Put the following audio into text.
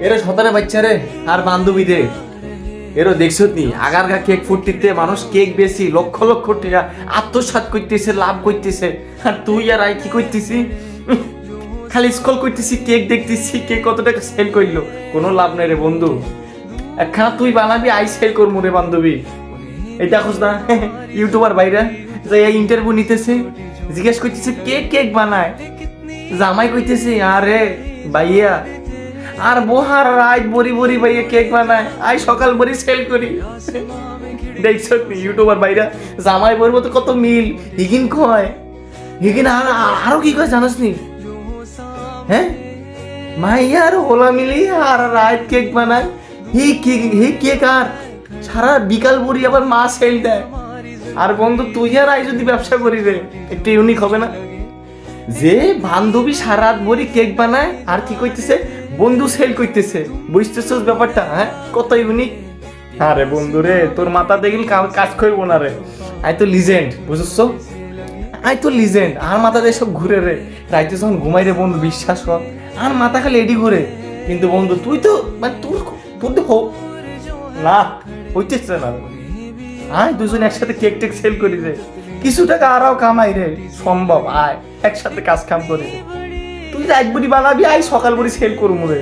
এরা শতানে বাচ্চা রে আর বান্ধবীদের এরও দেখছো নি আগারগা কেক ফুটতিতে মানুষ কেক বেশি লক্ষ লক্ষ টাকা আত্মসাৎ করতেছে লাভ করতেছে আর তুই আর আই কি করতেছি খালি স্কল করতেছি কেক দেখতেছি কেক কত টাকা সেল করলো কোনো লাভ নাই রে বন্ধু একখানা তুই বানাবি আই সেল করবো রে বান্ধবী এই দেখোস না ইউটিউবার বাইরে যে ইন্টারভিউ নিতেছে জিজ্ঞেস করতেছে কে কেক বানায় জামাই কইতেছে আরে ভাইয়া আর বহার রাত বড়ি বড়ি ভাইয়া কেক বানায় আই সকাল বড়ি সেল করি দেখছো ইউটিউবার বাইরা জামাই বলবো তো কত মিল হিগিন কয় হিগিন আর আরো কি কয় জানোস নি হ্যাঁ মাইয়ার হোলা মিলি আর রাত কেক বানায় হি কেক আর সারা বিকাল বড়ি আবার মা সেল দেয় আর বন্ধু তুই আর আই যদি ব্যবসা করি রে একটু ইউনিক হবে না যে বান্ধবী সারা রাত ভরি কেক বানায় আর কি কইতেছে বন্ধু সেল করতেছে বুঝতেছস ব্যাপারটা হ্যাঁ কত ইউনিক আরে বন্ধু রে তোর মাথা দেখলে কাজ করবো না রে আই তো লিজেন্ড বুঝছস আই তো লিজেন্ড আর মাথা দিয়ে সব ঘুরে রে রাইতে যখন ঘুমাই রে বন্ধু বিশ্বাস কর আর মাথা খালি এডি ঘুরে কিন্তু বন্ধু তুই তো মানে তোর তো হোক না হইতেছে না আয় দুজন একসাথে কেক টেক সেল করি রে কিছু টাকা আরও কামাই রে সম্ভব আয় একসাথে কাজ কাম করি তুই রাত বুড়ি বানাবি আয় সকাল বুড়ি সেল করবো রে